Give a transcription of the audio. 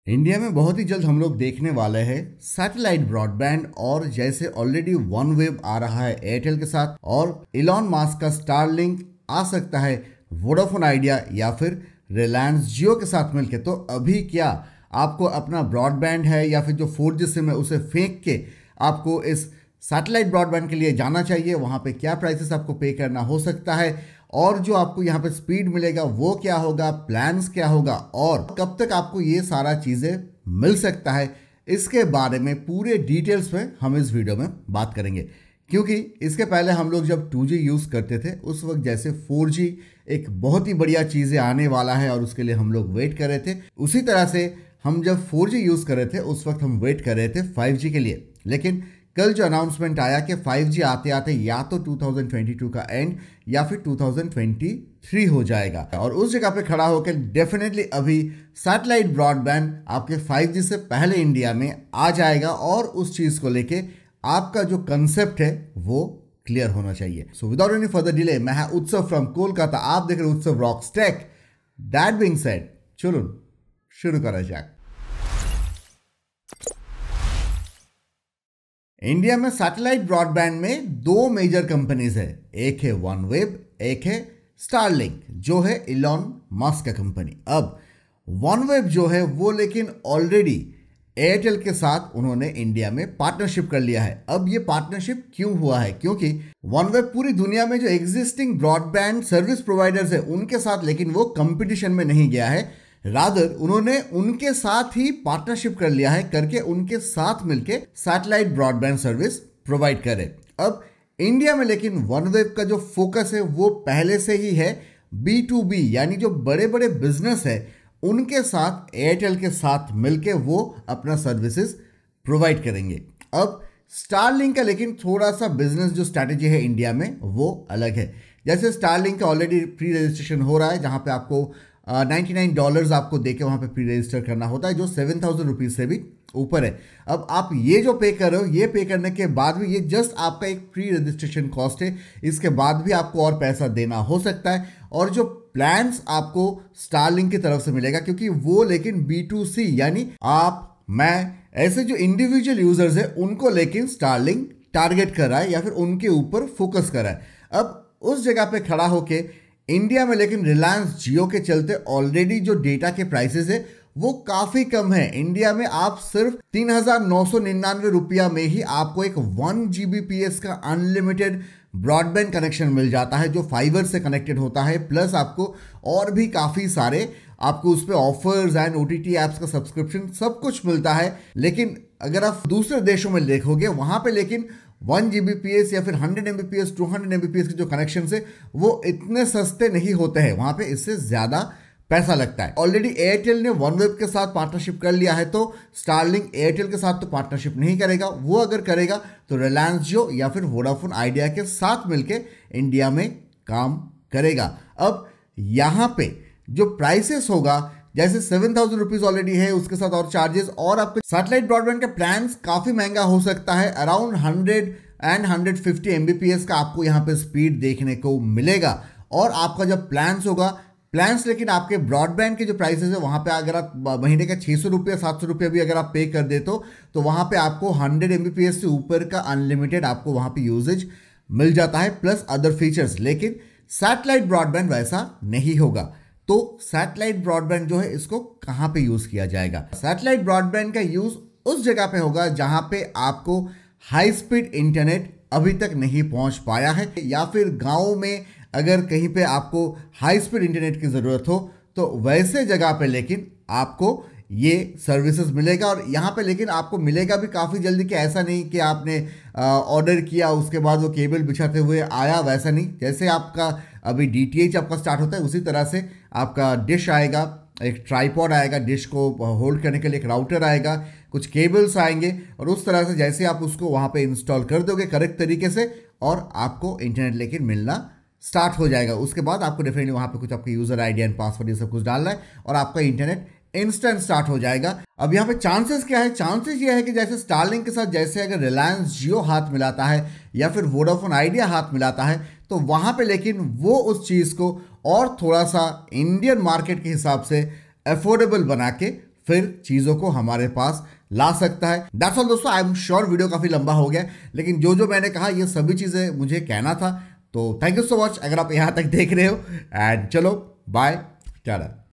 India में बहुत ही जल्द हम लोग देखने वाले हैं सैटेलाइट ब्रॉडबैंड। और जैसे ऑलरेडी वन वेब आ रहा है एयरटेल के साथ और इलॉन मस्क का स्टारलिंक आ सकता है वोडाफोन आइडिया या फिर रिलायंस जियो के साथ मिलके, तो अभी क्या आपको अपना ब्रॉडबैंड है या फिर जो 4G सिम है उसे फेंक के आपको इस सैटेलाइट ब्रॉडबैंड के लिए जाना चाहिए? वहाँ पे क्या प्राइसेस आपको पे करना हो सकता है और जो आपको यहाँ पे स्पीड मिलेगा वो क्या होगा, प्लान्स क्या होगा और कब तक आपको ये सारा चीज़ें मिल सकता है, इसके बारे में पूरे डिटेल्स में हम इस वीडियो में बात करेंगे। क्योंकि इसके पहले हम लोग जब 2G यूज़ करते थे उस वक्त जैसे 4G एक बहुत ही बढ़िया चीज़ें आने वाला है और उसके लिए हम लोग वेट कर रहे थे, उसी तरह से हम जब 4G यूज़ कर रहे थे उस वक्त हम वेट कर रहे थे 5G के लिए। लेकिन कल जो अनाउंसमेंट आया कि 5G आते आते या तो 2022 का एंड या फिर 2023 हो जाएगा और उस जगह पे खड़ा होकर डेफिनेटली अभी सैटेलाइट ब्रॉडबैंड आपके 5G से पहले इंडिया में आ जाएगा और उस चीज़ को लेके आपका जो कंसेप्ट है वो क्लियर होना चाहिए। So without any further delay, मैं है उत्सव फ्रॉम कोलकाता, आप देख रहे हैं Utsav rocks tech. That being said, चलो शुरू करा जाए। इंडिया में सैटेलाइट ब्रॉडबैंड में दो मेजर कंपनीज है, एक है वनवेब, एक है स्टारलिंक जो है इलॉन मस्क का कंपनी। अब वनवेब जो है वो लेकिन ऑलरेडी एयरटेल के साथ उन्होंने इंडिया में पार्टनरशिप कर लिया है। अब ये पार्टनरशिप क्यों हुआ है? क्योंकि वनवेब पूरी दुनिया में जो एग्जिस्टिंग ब्रॉडबैंड सर्विस प्रोवाइडर्स है उनके साथ लेकिन वो कंपटीशन में नहीं गया है, रादर उन्होंने उनके साथ ही पार्टनरशिप कर लिया है करके उनके साथ मिलके सैटेलाइट ब्रॉडबैंड सर्विस प्रोवाइड करे। अब इंडिया में लेकिन वनवेब का जो फोकस है वो पहले से ही है B2B, यानी जो बड़े बड़े बिजनेस है उनके साथ एयरटेल के साथ मिलके वो अपना सर्विसेज प्रोवाइड करेंगे। अब स्टारलिंक का लेकिन थोड़ा सा बिजनेस जो स्ट्रैटेजी है इंडिया में वो अलग है। जैसे स्टारलिंक का ऑलरेडी प्री रजिस्ट्रेशन हो रहा है जहां पे आपको $99 आपको देके वहां पे प्री रजिस्टर करना होता है जो 7,000 रुपीज से भी ऊपर है। अब आप ये जो पे कर रहे हो, ये पे करने के बाद भी ये जस्ट आपका एक प्री रजिस्ट्रेशन कॉस्ट है, इसके बाद भी आपको और पैसा देना हो सकता है। और जो प्लान्स आपको स्टारलिंक की तरफ से मिलेगा क्योंकि वो लेकिन B2C यानी आप, मैं, ऐसे जो इंडिविजुअल यूजर्स है उनको लेकिन स्टारलिंक टारगेट कर रहा है या फिर उनके ऊपर फोकस कर रहा है। अब उस जगह पे खड़ा होके इंडिया में लेकिन रिलायंस जियो के चलते ऑलरेडी जो डेटा के प्राइसेस है वो काफी कम है। इंडिया में आप सिर्फ 3,999 रुपया में ही आपको एक 1 Gbps का अनलिमिटेड ब्रॉडबैंड कनेक्शन मिल जाता है जो फाइबर से कनेक्टेड होता है, प्लस आपको और भी काफी सारे आपको उस पर ऑफर्स एंड OTT एप्स का सब्सक्रिप्शन सब कुछ मिलता है। लेकिन अगर आप दूसरे देशों में देखोगे वहां पे लेकिन 1 Gbps या फिर 100 Mbps 200 Mbps के जो कनेक्शन है वो इतने सस्ते नहीं होते हैं, वहां पे इससे ज्यादा पैसा लगता है। ऑलरेडी एयरटेल ने वनवेब के साथ पार्टनरशिप कर लिया है तो स्टारलिंक एयरटेल के साथ तो पार्टनरशिप नहीं करेगा, वो अगर करेगा तो रिलायंस जियो या फिर वोडाफोन आइडिया के साथ मिलके इंडिया में काम करेगा। अब यहाँ पे जो प्राइसेस होगा जैसे 7,000 रुपीज ऑलरेडी है, उसके साथ और चार्जेस और आपके सैटेलाइट ब्रॉडबैंड का प्लान्स काफी महंगा हो सकता है। अराउंड 100 एंड 150 Mbps का आपको यहाँ पे स्पीड देखने को मिलेगा। और आपका जब प्लान्स होगा, प्लान्स लेकिन आपके ब्रॉडबैंड के जो प्राइसेस है वहां पे अगर आप महीने का 600 रुपया 700 रुपया भी अगर आप पे कर दे तो वहां पे आपको 100 Mbps से ऊपर का अनलिमिटेड आपको वहां पे यूजेज मिल जाता है, प्लस अदर फीचर्स। लेकिन सैटेलाइट ब्रॉडबैंड वैसा नहीं होगा। तो सैटेलाइट ब्रॉडबैंड जो है इसको कहां पे यूज किया जाएगा? सैटेलाइट ब्रॉडबैंड का यूज उस जगह पे होगा जहां पे आपको हाई स्पीड इंटरनेट अभी तक नहीं पहुंच पाया है, या फिर गांव में अगर कहीं पे आपको हाई स्पीड इंटरनेट की जरूरत हो तो वैसे जगह पे लेकिन आपको ये सर्विसेज मिलेगा। और यहाँ पे लेकिन आपको मिलेगा भी काफ़ी जल्दी, कि ऐसा नहीं कि आपने ऑर्डर किया उसके बाद वो केबल बिछाते हुए आया, वैसा नहीं। जैसे आपका अभी DTH आपका स्टार्ट होता है उसी तरह से आपका डिश आएगा, एक ट्राइपॉड आएगा, डिश को होल्ड करने के लिए एक राउटर आएगा, कुछ केबल्स आएंगे और उस तरह से जैसे आप उसको वहाँ पे इंस्टॉल कर दोगे करेक्ट तरीके से और आपको इंटरनेट लेकिन मिलना स्टार्ट हो जाएगा। उसके बाद आपको डेफिनेटली वहाँ पे कुछ आपका यूज़र ID एंड पासवर्ड ये सब कुछ डालना है और आपका इंटरनेट इंस्टेंट स्टार्ट हो जाएगा। अब यहाँ पे चांसेस क्या है? चांसेस ये है कि जैसे स्टारलिंक के साथ जैसे अगर रिलायंस जियो हाथ मिलाता है या फिर वोडाफोन आइडिया हाथ मिलाता है तो वहाँ पे लेकिन वो उस चीज़ को और थोड़ा सा इंडियन मार्केट के हिसाब से अफोर्डेबल बना के फिर चीज़ों को हमारे पास ला सकता है। दैट्स ऑल दोस्तों, आई एम श्योर वीडियो काफ़ी लंबा हो गया, लेकिन जो जो मैंने कहा ये सभी चीज़ें मुझे कहना था। तो थैंक यू सो मच अगर आप यहाँ तक देख रहे हो, एंड चलो बाय, टाटा।